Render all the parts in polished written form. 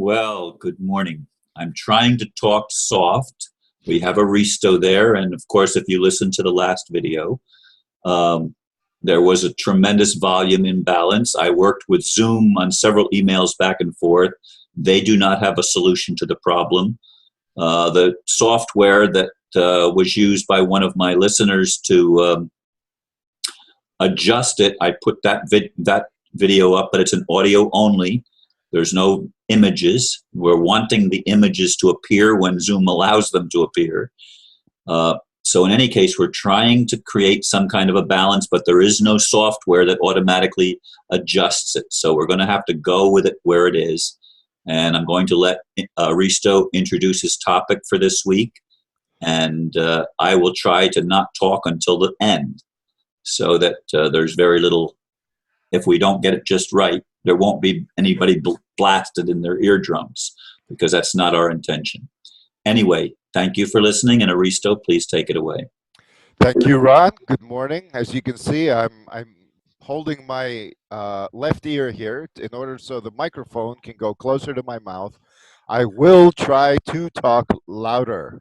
Well, good morning. I'm trying to talk soft. We have a resto there, and of course, if you listen to the last video, um, there was a tremendous volume imbalance. I worked with Zoom on several emails back and forth. They do not have a solution to the problem. The software that was used by one of my listeners to adjust it, I put that video up, but it's an audio only. There's no images. We're wanting the images to appear when Zoom allows them to appear. So in any case, we're trying to create some kind of a balance, but there is no software that automatically adjusts it. So we're going to have to go with it where it is. And I'm going to let Risto introduce his topic for this week. And I will try to not talk until the end so that there's very little, if we don't get it just right, there won't be anybody blasted in their eardrums, because that's not our intention. Anyway, thank you for listening, and Aristo, please take it away. Thank you, Ron. Good morning. As you can see, I'm holding my left ear here in order so the microphone can go closer to my mouth. I will try to talk louder,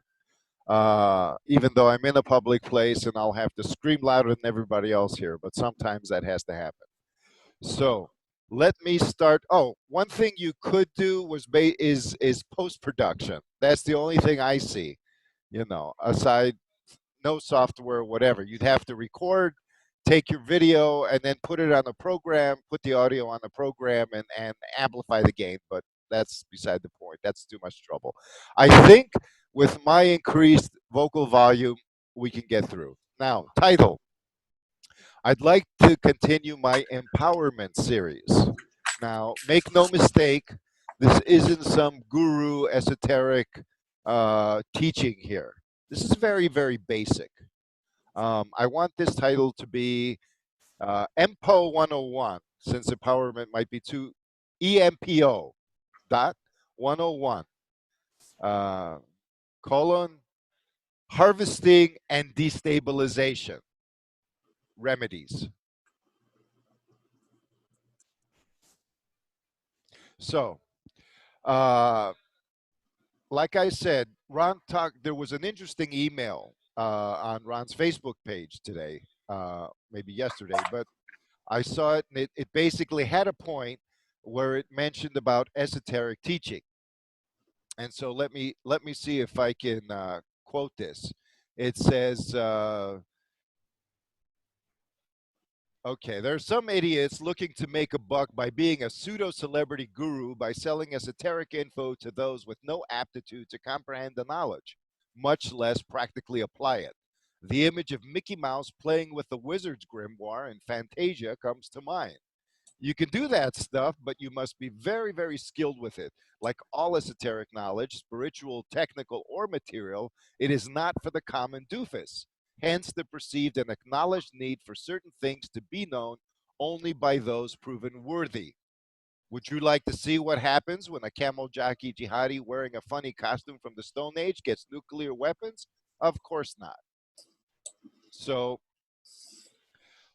even though I'm in a public place and I'll have to scream louder than everybody else here, but sometimes that has to happen. So let me start. Oh, one thing you could do is post-production. That's the only thing I see, aside no software, whatever. You'd have to record, take your video, and then put it on a program, put the audio on the program, and amplify the gain. But that's beside the point. That's too much trouble. I think with my increased vocal volume, we can get through. Now, title. I'd like to continue my empowerment series. Now, make no mistake, this isn't some guru esoteric teaching here. This is very, very basic. I want this title to be Empo 101, since empowerment might be too EMPO dot 101 colon harvesting and destabilization remedies. So, like I said, there was an interesting email on Ron's Facebook page today, maybe yesterday, but I saw it, and it basically had a point where it mentioned about esoteric teaching. And so let me see if I can quote this. It says, okay, there are some idiots looking to make a buck by being a pseudo-celebrity guru by selling esoteric info to those with no aptitude to comprehend the knowledge, much less practically apply it. The image of Mickey Mouse playing with the wizard's grimoire in Fantasia comes to mind. You can do that stuff, but you must be very, very skilled with it. Like all esoteric knowledge, spiritual, technical, or material, it is not for the common doofus. Hence the perceived and acknowledged need for certain things to be known only by those proven worthy. Would you like to see what happens when a camel jockey jihadi wearing a funny costume from the Stone Age gets nuclear weapons? Of course not. So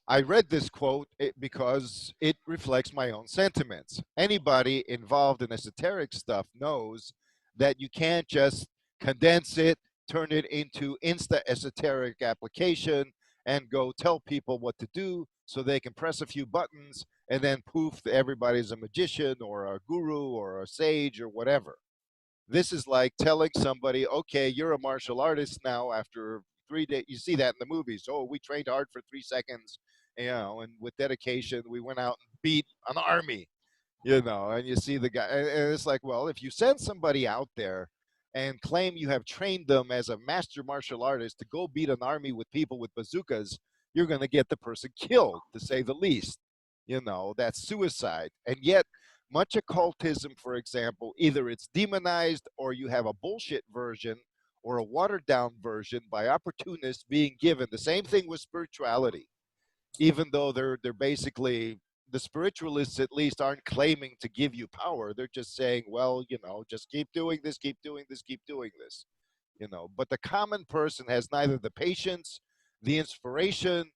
I read this quote because it reflects my own sentiments. Anybody involved in esoteric stuff knows that you can't just condense it, turn it into insta esoteric application, and go tell people what to do so they can press a few buttons and then poof, everybody's a magician or a guru or a sage or whatever. This is like telling somebody, okay, you're a martial artist now after 3 days. You see that in the movies. Oh, we trained hard for 3 seconds, and with dedication, we went out and beat an army, and you see the guy. And it's like, well, if you send somebody out there and claim you have trained them as a master martial artist to go beat an army with people with bazookas, you're going to get the person killed, to say the least. That's suicide. And yet, much occultism, for example, either it's demonized or you have a bullshit version or a watered down version by opportunists being given. The same thing with spirituality, even though they're basically, the spiritualists at least aren't claiming to give you power. They're just saying, well, just keep doing this, keep doing this, keep doing this. But the common person has neither the patience, the inspiration,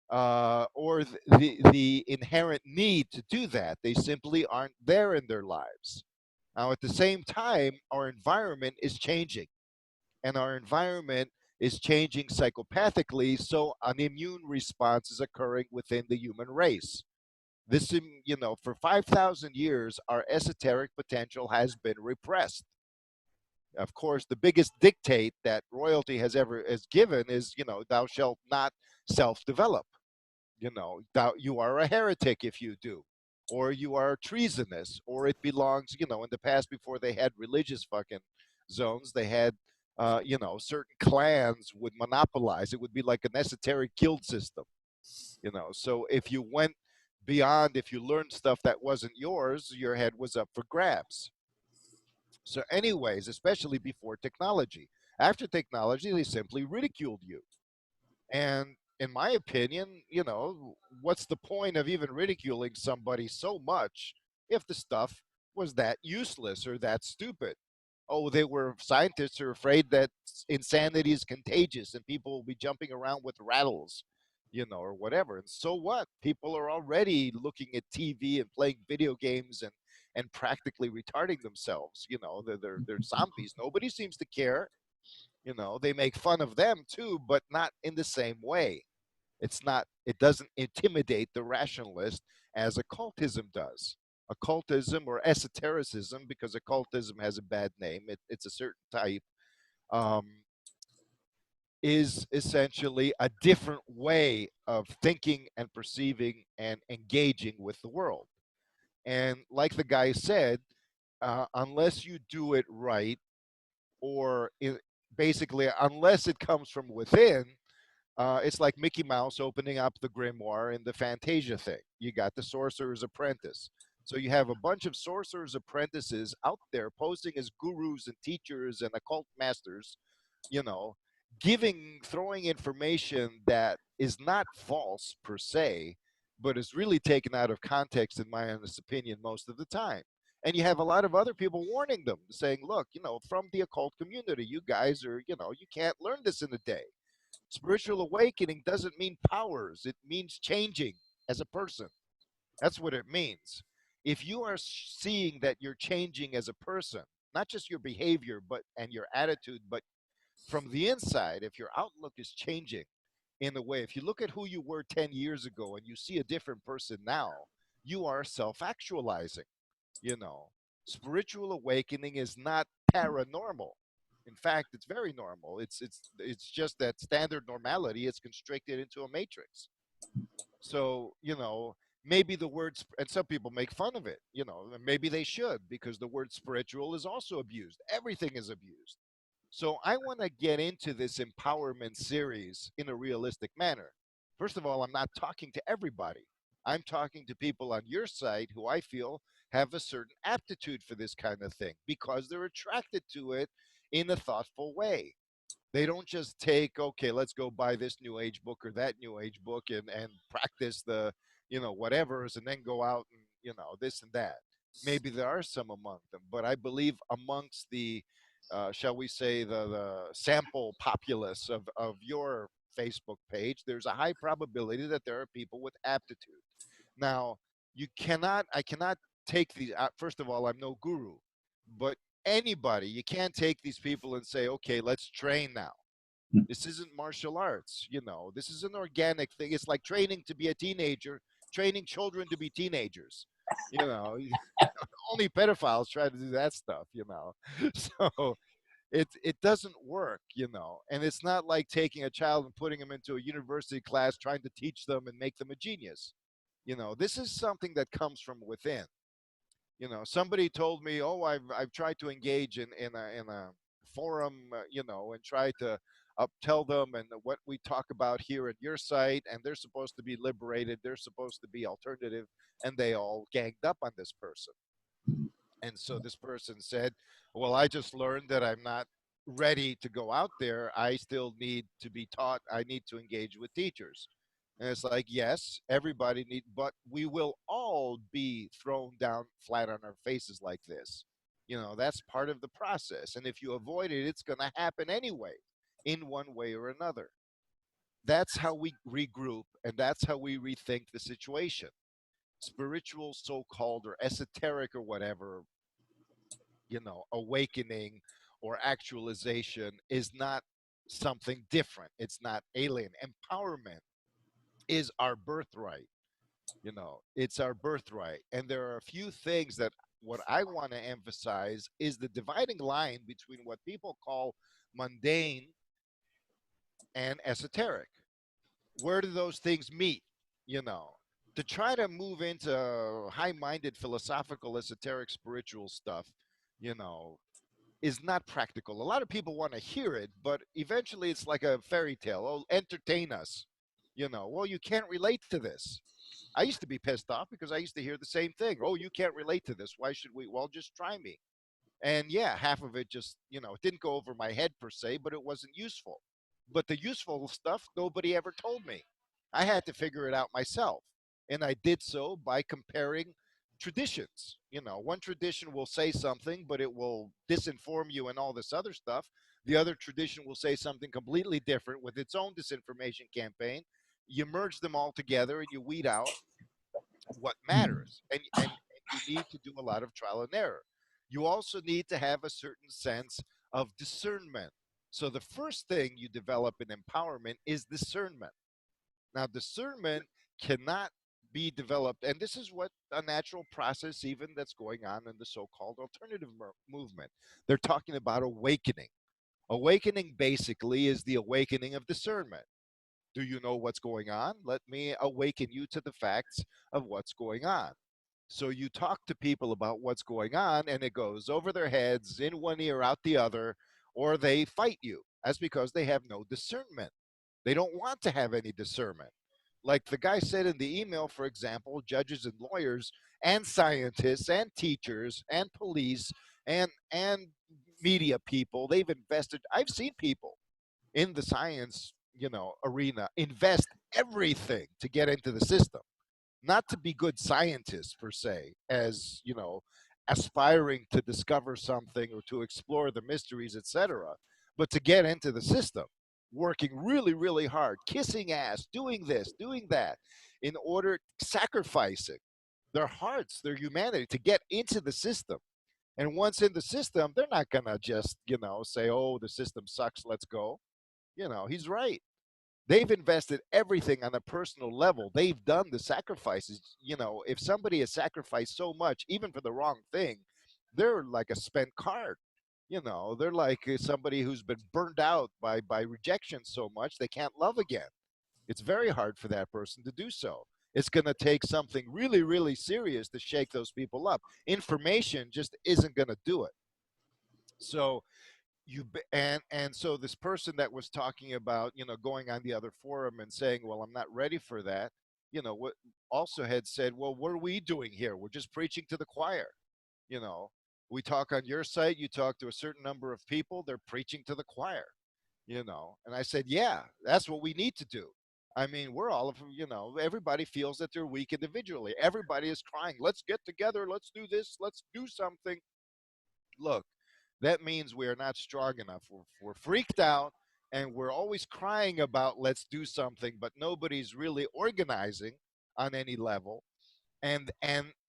or the inherent need to do that. They simply aren't there in their lives. Now, at the same time, our environment is changing, and our environment is changing psychopathically, so an immune response is occurring within the human race. For 5,000 years, our esoteric potential has been repressed. Of course, the biggest dictate that royalty has given is, thou shalt not self-develop. Thou you are a heretic if you do, or you are treasonous, or it belongs. In the past, before they had religious fucking zones, they had, certain clans would monopolize. It would be like an esoteric guild system. So if you went beyond, if you learned stuff that wasn't yours, your head was up for grabs. So, anyways, especially before technology. After technology, they simply ridiculed you. And in my opinion, what's the point of even ridiculing somebody so much if the stuff was that useless or that stupid? Oh, they were scientists are afraid that insanity is contagious and people will be jumping around with rattles, or whatever. And so what? People are already looking at TV and playing video games and practically retarding themselves. They're zombies. Nobody seems to care. They make fun of them too, but not in the same way. It doesn't intimidate the rationalist as occultism does. Occultism or esotericism, because occultism has a bad name, it's a certain type, um, is essentially a different way of thinking and perceiving and engaging with the world. And like the guy said, unless you do it right, or basically, unless it comes from within, it's like Mickey Mouse opening up the grimoire in the Fantasia thing. You got the Sorcerer's Apprentice. So you have a bunch of sorcerer's apprentices out there posing as gurus and teachers and occult masters, you know, throwing information that is not false per se, but is really taken out of context, in my honest opinion, most of the time. And you have a lot of other people warning them, saying, look, from the occult community, you guys are, you can't learn this in a day. Spiritual awakening doesn't mean powers, it means changing as a person. That's what it means. If you are seeing that you're changing as a person, not just your behavior but and your attitude, but from the inside, if your outlook is changing in a way, if you look at who you were 10 years ago and you see a different person now, you are self-actualizing. you know Spiritual awakening is not paranormal. In fact, it's very normal. It's just that standard normality is constricted into a matrix. So, maybe the word and some people make fun of it, and maybe they should, because the word spiritual is also abused. Everything is abused. So I want to get into this empowerment series in a realistic manner. First of all, I'm not talking to everybody. I'm talking to people on your site who I feel have a certain aptitude for this kind of thing because they're attracted to it in a thoughtful way. They don't just take, okay, let's go buy this new age book or that new age book and practice the, whatevers, and then go out and, this and that. Maybe there are some among them, but I believe amongst the, shall we say, the sample populace of your Facebook page, there's a high probability that there are people with aptitude. Now, I cannot take these, first of all, I'm no guru, but anybody, you can't take these people and say, okay, let's train now. This isn't martial arts, this is an organic thing. It's like training to be a teenager, training children to be teenagers. You know, only pedophiles try to do that stuff. So it doesn't work, and it's not like taking a child and putting them into a university class trying to teach them and make them a genius. This is something that comes from within. Somebody told me, oh, I've tried to engage in a forum, and try to tell them and what we talk about here at your site, and they're supposed to be liberated, they're supposed to be alternative, and they all ganged up on this person. And so this person said, well, I just learned that I'm not ready to go out there. I still need to be taught. I need to engage with teachers. And it's like, yes, everybody need, but we will all be thrown down flat on our faces like this. That's part of the process. And if you avoid it, it's going to happen anyway, in one way or another. That's how we regroup, and that's how we rethink the situation. Spiritual, so called, or esoteric, or whatever, awakening or actualization is not something different. It's not alien. Empowerment is our birthright. It's our birthright. And there are a few things that what I want to emphasize is the dividing line between what people call mundane and esoteric. Where do those things meet? You know, to try to move into high minded philosophical, esoteric, spiritual stuff, you know, is not practical. A lot of people want to hear it, but eventually it's like a fairy tale. Oh, entertain us. Well, you can't relate to this. I used to be pissed off because I used to hear the same thing. Oh, you can't relate to this. Why should we? Well, just try me. And yeah, half of it just, it didn't go over my head per se, but it wasn't useful. But the useful stuff, nobody ever told me. I had to figure it out myself. And I did so by comparing traditions. One tradition will say something, but it will disinform you and all this other stuff. The other tradition will say something completely different with its own disinformation campaign. You merge them all together and you weed out what matters. And you need to do a lot of trial and error. You also need to have a certain sense of discernment. So the first thing you develop in empowerment is discernment. Now, discernment cannot be developed, and this is what a natural process even that's going on in the so-called alternative movement. They're talking about awakening. Awakening basically is the awakening of discernment. Do you know what's going on? Let me awaken you to the facts of what's going on. So you talk to people about what's going on, and it goes over their heads, in one ear, out the other, or they fight you. That's because they have no discernment. They don't want to have any discernment. Like the guy said in the email, for example, judges and lawyers and scientists and teachers and police and media people, they've invested. I've seen people in the science, arena invest everything to get into the system, not to be good scientists per se, as aspiring to discover something or to explore the mysteries, etc., but to get into the system, working really, really hard, kissing ass, doing this, doing that, in order sacrificing their hearts, their humanity to get into the system. And once in the system, they're not gonna just, say, "Oh, the system sucks, let's go." He's right. They've invested everything on a personal level. They've done the sacrifices. If somebody has sacrificed so much, even for the wrong thing, they're like a spent card. They're like somebody who's been burned out by rejection so much they can't love again. It's very hard for that person to do so. It's going to take something really, really serious to shake those people up. Information just isn't going to do it. So and so this person that was talking about going on the other forum and saying, well, I'm not ready for that, what also had said, well, what are we doing here? We're just preaching to the choir. you know we talk on your site, you talk to a certain number of people, they're preaching to the choir. And I said, yeah, that's what we need to do. I mean, we're all of everybody feels that they're weak individually. Everybody is crying, let's get together, let's do this, let's do something. Look, that means we are not strong enough. We're freaked out and we're always crying about let's do something, but nobody's really organizing on any level. And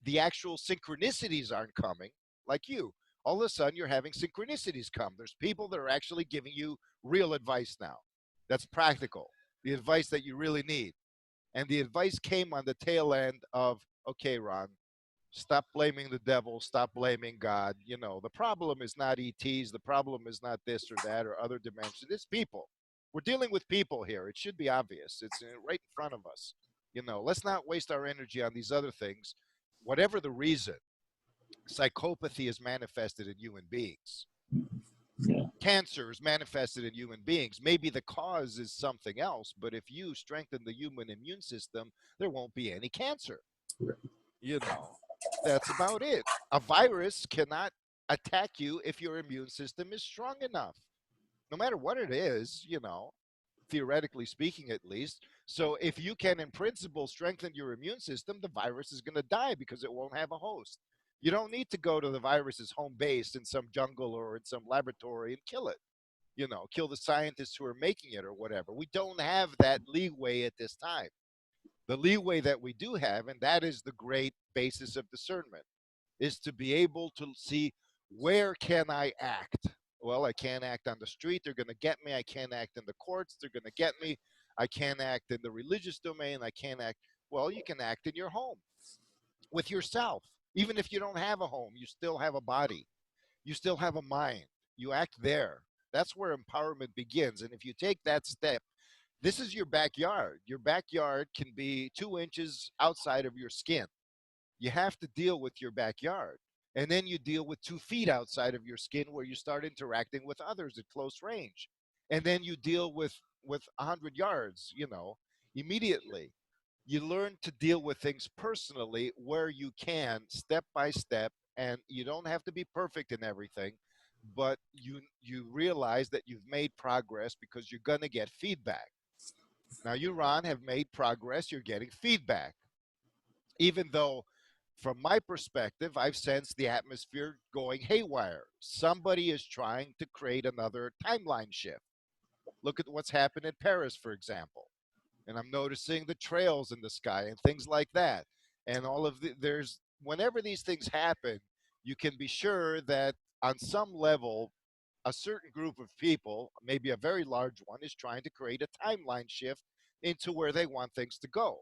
the actual synchronicities aren't coming. Like you, all of a sudden you're having synchronicities come. There's people that are actually giving you real advice now. That's practical. The advice that you really need. And the advice came on the tail end of, okay, Ron, stop blaming the devil, stop blaming God. The problem is not ETs, the problem is not this or that or other dimensions. It's people. We're dealing with people here. It should be obvious. It's right in front of us. Let's not waste our energy on these other things. Whatever the reason, psychopathy is manifested in human beings. Yeah. Cancer is manifested in human beings. Maybe the cause is something else, but if you strengthen the human immune system, there won't be any cancer. Right. You know, that's about it. A virus cannot attack you if your immune system is strong enough, no matter what it is, theoretically speaking, at least. So if you can, in principle, strengthen your immune system, the virus is going to die because it won't have a host. You don't need to go to the virus's home base in some jungle or in some laboratory and kill it. Kill the scientists who are making it or whatever. We don't have that leeway at this time. The leeway that we do have, and that is the great basis of discernment, is to be able to see Where can I act? Well, I can't act on the street. They're going to get me. I can't act in the courts. They're going to get me. I can't act in the religious domain. I can't act. Well, you can act in your home with yourself. Even if you don't have a home, you still have a body. You still have a mind. You act there. That's where empowerment begins. And if you take that step, this is your backyard. Your backyard can be 2 inches outside of your skin. You have to deal with your backyard. And then you deal with 2 feet outside of your skin where you start interacting with others at close range. And then you deal with 100 yards, immediately. You learn to deal with things personally where you can, step by step, and you don't have to be perfect in everything, but you realize that you've made progress because you're going to get feedback. Now you, Ron, have made progress. You're getting feedback, even though from my perspective, I've sensed the atmosphere going haywire. Somebody is trying to create another timeline shift. Look at what's happened in Paris, for example. And I'm noticing the trails in the sky and things like that. And there's, whenever these things happen, you can be sure that on some level, a certain group of people, maybe a very large one, is trying to create a timeline shift into where they want things to go.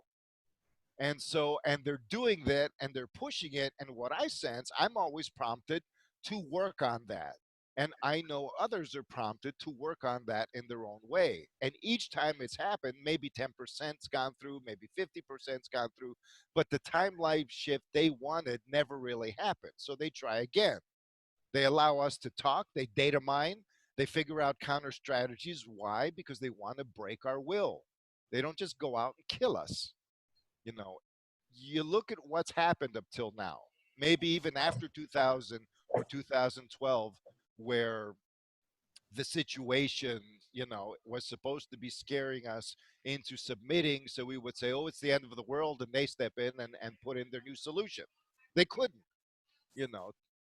And so, and they're doing that and they're pushing it. And what I sense, I'm always prompted to work on that. And I know others are prompted to work on that in their own way. And each time it's happened, maybe 10%'s gone through, maybe 50%'s gone through, but the timeline shift they wanted never really happened. So they try again. They allow us to talk, they data mine, they figure out counter strategies. Why? Because they want to break our will. They don't just go out and kill us. You know, you look at what's happened up till now, maybe even after 2000 or 2012, where the situation, was supposed to be scaring us into submitting. So we would say, oh, it's the end of the world. And they step in and put in their new solution. They couldn't, you know.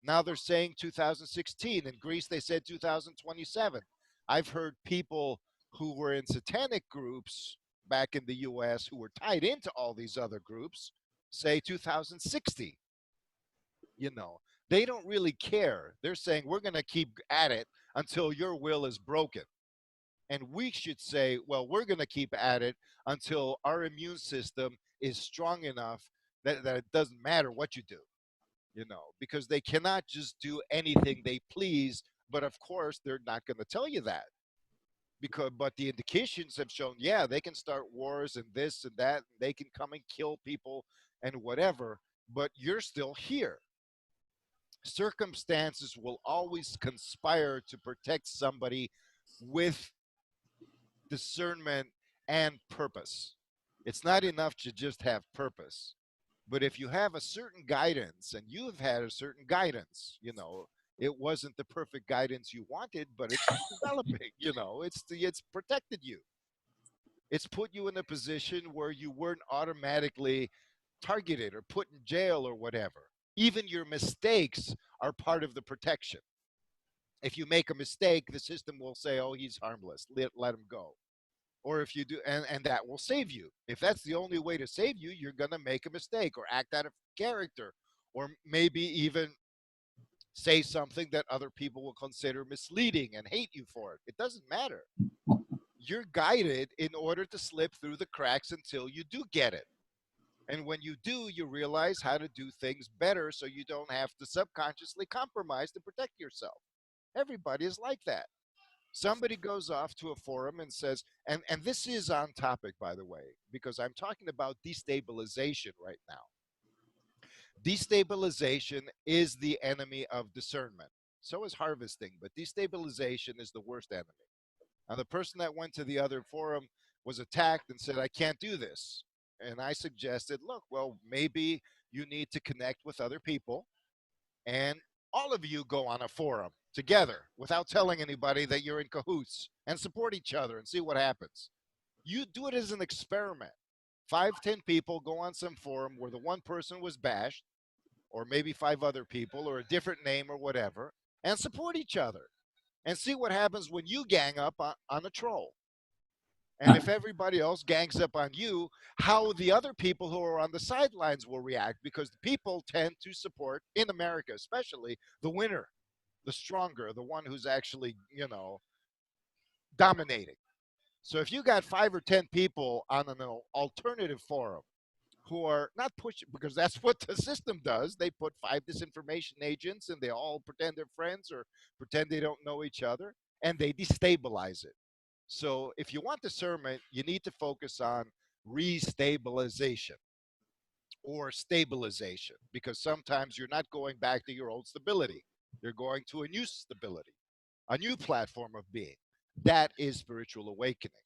Now they're saying 2016. In Greece, they said 2027. I've heard people who were in satanic groups back in the US who were tied into all these other groups say 2060. You know, they don't really care. They're saying we're going to keep at it until your will is broken. And we should say, well, we're going to keep at it until our immune system is strong enough that it doesn't matter what you do, because they cannot just do anything they please. But of course, they're not going to tell you that but the indications have shown, yeah, they can start wars and this and that, and they can come and kill people and whatever, but you're still here. Circumstances will always conspire to protect somebody with discernment and purpose. It's not enough to just have purpose. But if you have a certain guidance, and you have had a certain guidance, it wasn't the perfect guidance you wanted, but it's developing, it's protected you. It's put you in a position where you weren't automatically targeted or put in jail or whatever. Even your mistakes are part of the protection. If you make a mistake, the system will say, oh, he's harmless, let him go. Or if you do, and that will save you. If that's the only way to save you, you're going to make a mistake or act out of character, or maybe even say something that other people will consider misleading and hate you for it. It doesn't matter. You're guided in order to slip through the cracks until you do get it. And when you do, you realize how to do things better so you don't have to subconsciously compromise to protect yourself. Everybody is like that. Somebody goes off to a forum and says, and this is on topic, by the way, because I'm talking about destabilization right now. Destabilization is the enemy of discernment. So is harvesting, but destabilization is the worst enemy. Now, the person that went to the other forum was attacked and said, I can't do this. And I suggested, look, well, maybe you need to connect with other people and all of you go on a forum together without telling anybody that you're in cahoots and support each other and see what happens. You do it as an experiment. 5, 10 people go on some forum where the one person was bashed, or maybe 5 other people, or a different name or whatever, and support each other and see what happens when you gang up on a troll. And if everybody else gangs up on you, how the other people who are on the sidelines will react, because the people tend to support, in America especially, the winner. the stronger, the one who's actually, dominating. So if you got 5 or 10 people on an alternative forum who are not pushing, because that's what the system does. They put 5 disinformation agents and they all pretend they're friends or pretend they don't know each other, and they destabilize it. So if you want discernment, you need to focus on restabilization or stabilization, because sometimes you're not going back to your old stability. You're going to a new stability, a new platform of being. That is spiritual awakening.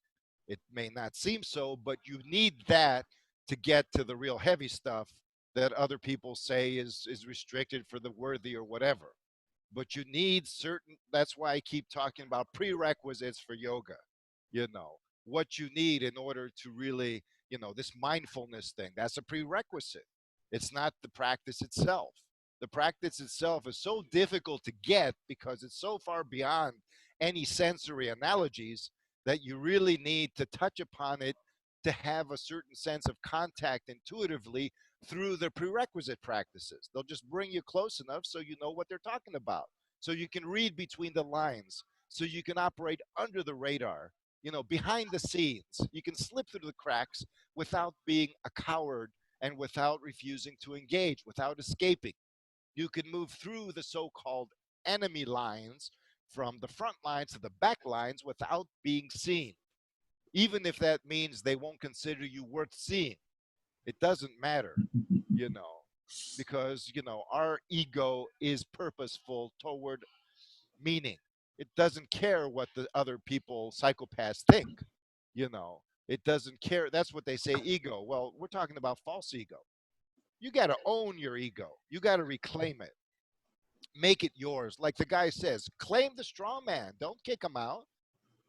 It may not seem so, but you need that to get to the real heavy stuff that other people say is restricted for the worthy or whatever. But you need certain, that's why I keep talking about prerequisites for yoga. You know, what you need in order to really, this mindfulness thing, that's a prerequisite. It's not the practice itself. The practice itself is so difficult to get because it's so far beyond any sensory analogies that you really need to touch upon it to have a certain sense of contact intuitively through the prerequisite practices. They'll just bring you close enough so you know what they're talking about, so you can read between the lines, so you can operate under the radar, behind the scenes. You can slip through the cracks without being a coward and without refusing to engage, without escaping. You can move through the so called enemy lines from the front lines to the back lines without being seen, even if that means they won't consider you worth seeing. It doesn't matter, you know, because, our ego is purposeful toward meaning. It doesn't care what the other people, psychopaths, think, you know. It doesn't care. That's what they say, ego. Well, we're talking about false ego. You got to own your ego. You got to reclaim it. Make it yours. Like the guy says, claim the straw man. Don't kick him out.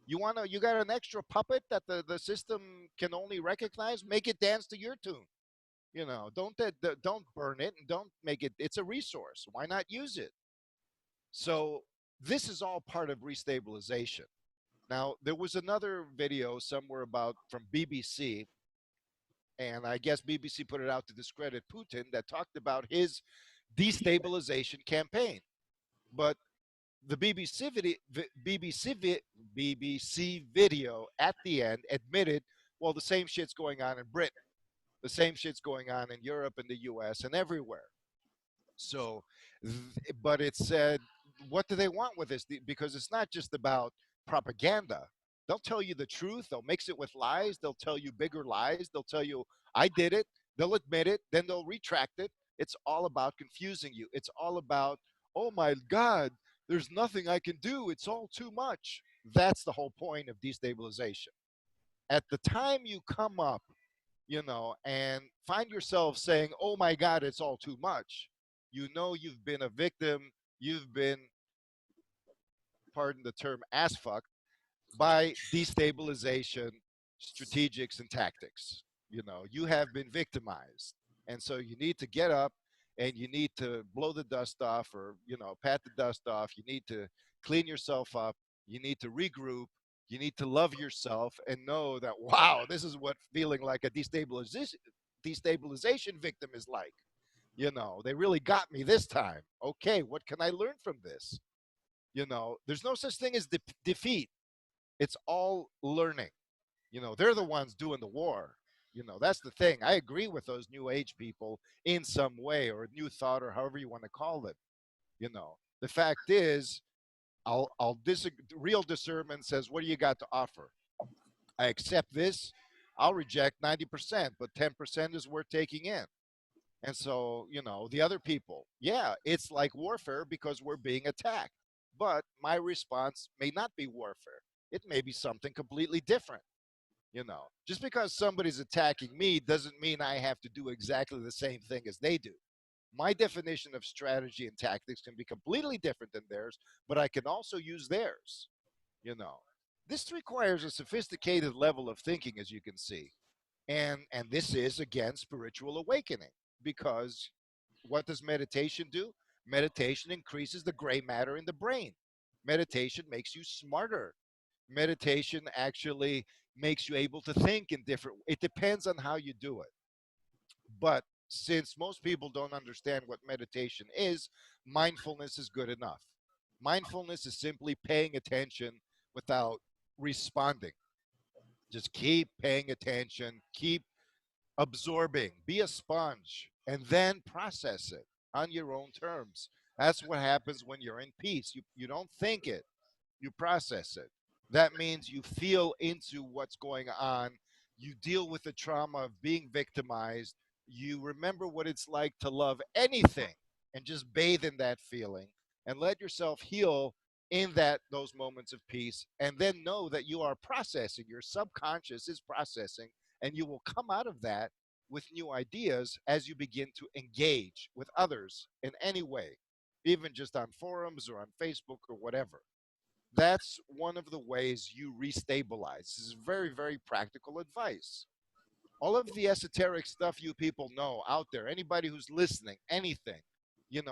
You got an extra puppet that the system can only recognize. Make it dance to your tune. Don't burn it and don't make it. It's a resource. Why not use it? So this is all part of restabilization. Now there was another video somewhere about from BBC, and I guess BBC put it out to discredit Putin, that talked about his destabilization campaign. But the BBC video at the end admitted, well, the same shit's going on in Britain, the same shit's going on in Europe and the US and everywhere. So, but it said, what do they want with this? Because it's not just about propaganda. They'll tell you the truth. They'll mix it with lies. They'll tell you bigger lies. They'll tell you, I did it. They'll admit it. Then they'll retract it. It's all about confusing you. It's all about, oh my God, there's nothing I can do. It's all too much. That's the whole point of destabilization. At the time you come up, and find yourself saying, oh my God, it's all too much, you've been a victim. You've been, pardon the term, ass fucked by destabilization strategics and tactics. You have been victimized. And so you need to get up and you need to blow the dust off, or, pat the dust off. You need to clean yourself up. You need to regroup. You need to love yourself and know that, wow, this is what feeling like a destabilization victim is like. They really got me this time. Okay, what can I learn from this? There's no such thing as defeat. It's all learning. They're the ones doing the war. That's the thing. I agree with those new age people in some way, or new thought, or however you want to call it. The fact is, I'll disagree. Real discernment says, what do you got to offer? I accept this. I'll reject 90%, but 10% is worth taking in. And so, the other people, yeah, it's like warfare because we're being attacked. But my response may not be warfare. It may be something completely different. Just because somebody's attacking me doesn't mean I have to do exactly the same thing as they do. My definition of strategy and tactics can be completely different than theirs, but I can also use theirs. You know, this requires a sophisticated level of thinking, as you can see. And this is, again, spiritual awakening, because what does meditation do? Meditation increases the gray matter in the brain. Meditation makes you smarter. Meditation actually makes you able to think in different, it depends on how you do it. But since most people don't understand what meditation is, mindfulness is good enough. Mindfulness is simply paying attention without responding. Just keep paying attention, keep absorbing, be a sponge, and then process it on your own terms. That's what happens when you're in peace. You don't think it, you process it. That means you feel into what's going on. You deal with the trauma of being victimized. You remember what it's like to love anything and just bathe in that feeling and let yourself heal in that those moments of peace, and then know that you are processing, your subconscious is processing, and you will come out of that with new ideas as you begin to engage with others in any way, even just on forums or on Facebook or whatever. That's one of the ways you restabilize. This is very, very practical advice. All of the esoteric stuff you people know out there, anybody who's listening, anything,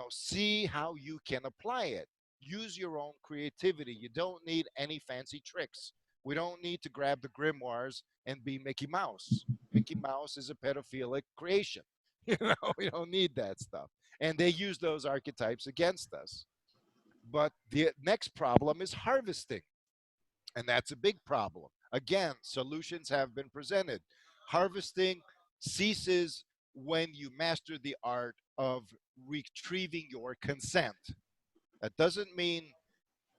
see how you can apply it. Use your own creativity. You don't need any fancy tricks. We don't need to grab the grimoires and be Mickey Mouse. Mickey Mouse is a pedophilic creation. We don't need that stuff. And they use those archetypes against us. But the next problem is harvesting, and that's a big problem. Again, solutions have been presented. Harvesting ceases when you master the art of retrieving your consent. That doesn't mean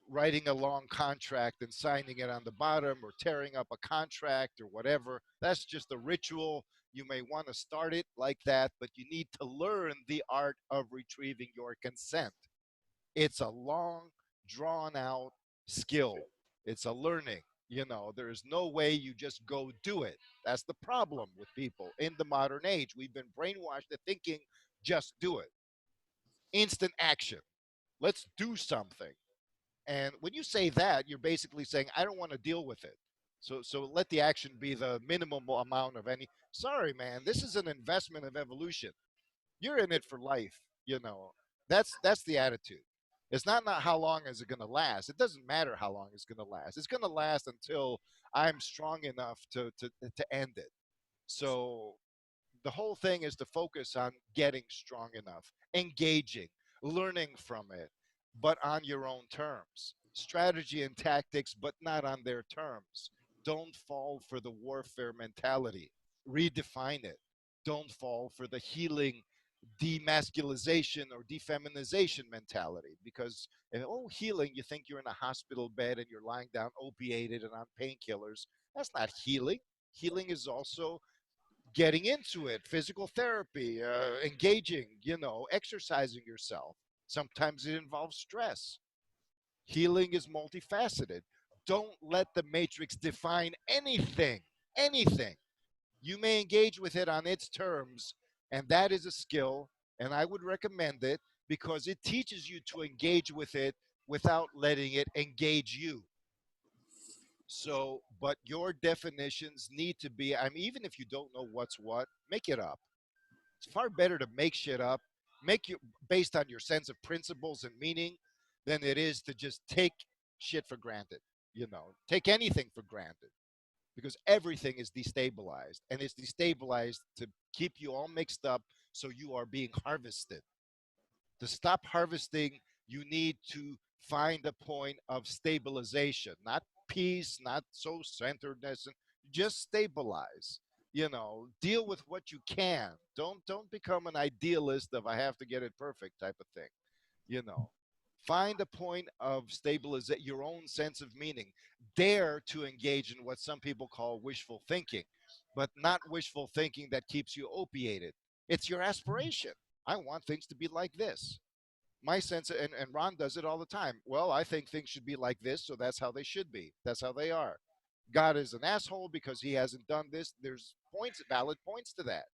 writing a long contract and signing it on the bottom or tearing up a contract or whatever. That's just a ritual. You may want to start it like that, but you need to learn the art of retrieving your consent. It's a long, drawn out skill. It's a learning. There's no way you just go do it. That's the problem with people in the modern age. We've been brainwashed to thinking just do it. Instant action. Let's do something. And when you say that, you're basically saying, I don't want to deal with it. So let the action be the minimum amount of any. Sorry, man, this is an investment of evolution. You're in it for life. That's the attitude. It's not how long is it going to last. It doesn't matter how long it's going to last. It's going to last until I'm strong enough to end it. So the whole thing is to focus on getting strong enough, engaging, learning from it, but on your own terms. Strategy and tactics, but not on their terms. Don't fall for the warfare mentality. Redefine it. Don't fall for the healing demasculization or defeminization mentality, because healing, you think you're in a hospital bed and you're lying down opiated and on painkillers. That's not healing. Healing is also getting into it, physical therapy, engaging, exercising yourself. Sometimes it involves stress. Healing is multifaceted. Don't let the matrix define anything. Anything. You may engage with it on its terms, and that is a skill, and I would recommend it because it teaches you to engage with it without letting it engage you. So, but your definitions need to be, I mean, even if you don't know what's what, make it up. It's far better to make shit up, make you based on your sense of principles and meaning than it is to just take shit for granted. Take anything for granted because everything is destabilized, and it's destabilized to keep you all mixed up so you are being harvested. To stop harvesting, you need to find a point of stabilization, not peace, not so centeredness, and just stabilize. Deal with what you can. Don't become an idealist of I have to get it perfect type of thing. You know, find a point of stabilization, your own sense of meaning. Dare to engage in what some people call wishful thinking, but not wishful thinking that keeps you opiated. It's your aspiration. I want things to be like this. My sense, and Ron does it all the time. Well, I think things should be like this, so that's how they should be. That's how they are. God is an asshole because he hasn't done this. There's points, valid points to that.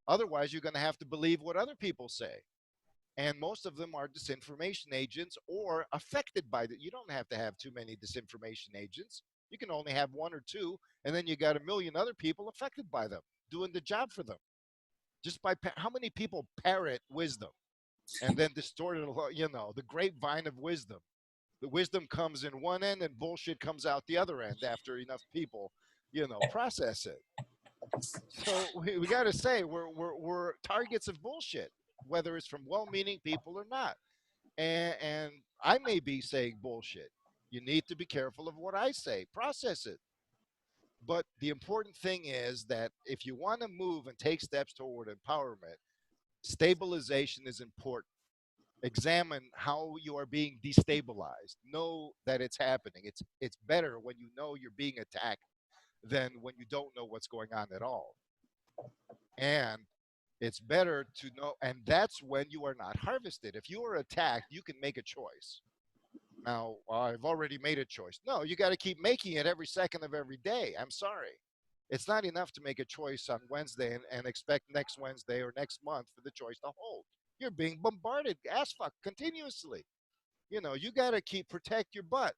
Otherwise, you're going to have to believe what other people say. And most of them are disinformation agents or affected by that. You don't have to have too many disinformation agents. You can only have one or two, and then you got a million other people affected by them, doing the job for them. Just by how many people parrot wisdom and then distort it, the grapevine of wisdom. The wisdom comes in one end and bullshit comes out the other end after enough people, process it. So we got to say we're targets of bullshit, whether it's from well-meaning people or not. And I may be saying bullshit. You need to be careful of what I say. Process it. But the important thing is that if you want to move and take steps toward empowerment, stabilization is important. Examine how you are being destabilized. Know that it's happening. It's better when you know you're being attacked than when you don't know what's going on at all. And it's better to know, and that's when you are not harvested. If you are attacked, you can make a choice. Now, I've already made a choice. No, you got to keep making it every second of every day. I'm sorry. It's not enough to make a choice on Wednesday and expect next Wednesday or next month for the choice to hold. You're being bombarded ass fuck continuously. You got to keep protect your butt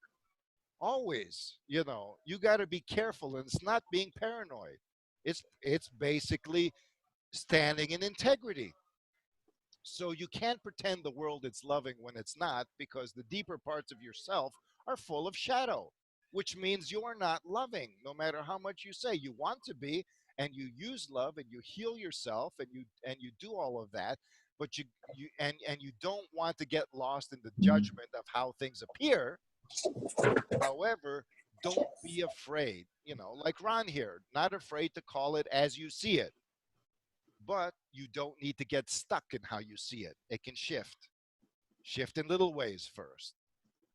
always. You got to be careful, and it's not being paranoid. It's basically standing in integrity. So you can't pretend the world is loving when it's not, because the deeper parts of yourself are full of shadow, which means you're not loving no matter how much you say you want to be, and you use love and you heal yourself and you do all of that, but you don't want to get lost in the judgment of how things appear. However, don't be afraid, like Ron here, not afraid to call it as you see it. But you don't need to get stuck in how you see it. It can shift. Shift in little ways first.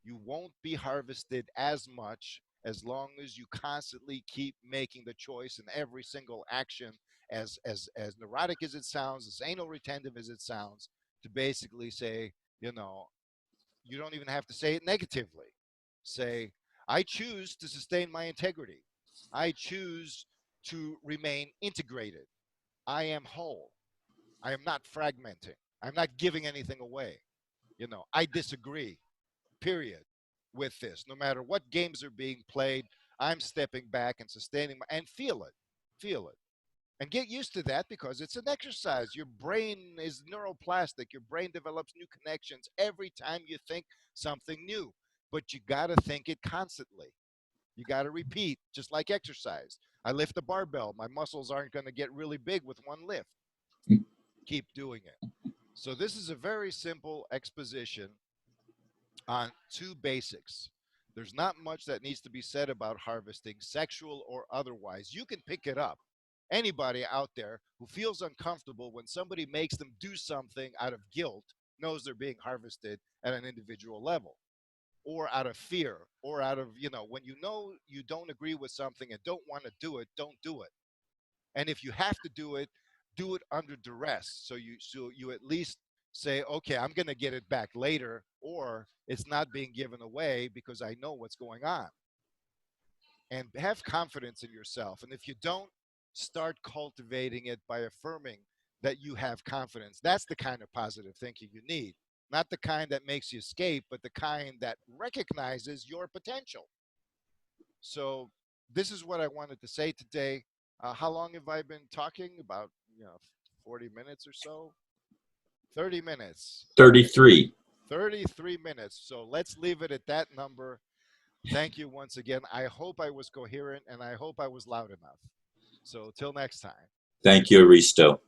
You won't be harvested as much as long as you constantly keep making the choice in every single action, as neurotic as it sounds, as anal retentive as it sounds, to basically say, you know, you don't even have to say it negatively. Say, I choose to sustain my integrity. I choose to remain integrated. I am whole. I am not fragmenting. I'm not giving anything away. I disagree, period, with this. No matter what games are being played, I'm stepping back and sustaining and feel it. Feel it. And get used to that, because it's an exercise. Your brain is neuroplastic. Your brain develops new connections every time you think something new. But you got to think it constantly. You got to repeat, just like exercise. I lift a barbell. My muscles aren't going to get really big with one lift. Keep doing it. So this is a very simple exposition on two basics. There's not much that needs to be said about harvesting, sexual or otherwise. You can pick it up. Anybody out there who feels uncomfortable when somebody makes them do something out of guilt knows they're being harvested at an individual level, or out of fear, or out of, when you know you don't agree with something and don't want to do it, don't do it. And if you have to do it under duress. So you at least say, okay, I'm going to get it back later, or it's not being given away because I know what's going on. And have confidence in yourself. And if you don't, start cultivating it by affirming that you have confidence. That's the kind of positive thinking you need. Not the kind that makes you escape, but the kind that recognizes your potential. So this is what I wanted to say today. How long have I been talking? About 40 minutes or so. 30 minutes. 33. 33 minutes. So let's leave it at that number. Thank you once again. I hope I was coherent, and I hope I was loud enough. So till next time. Thank you, Aristo.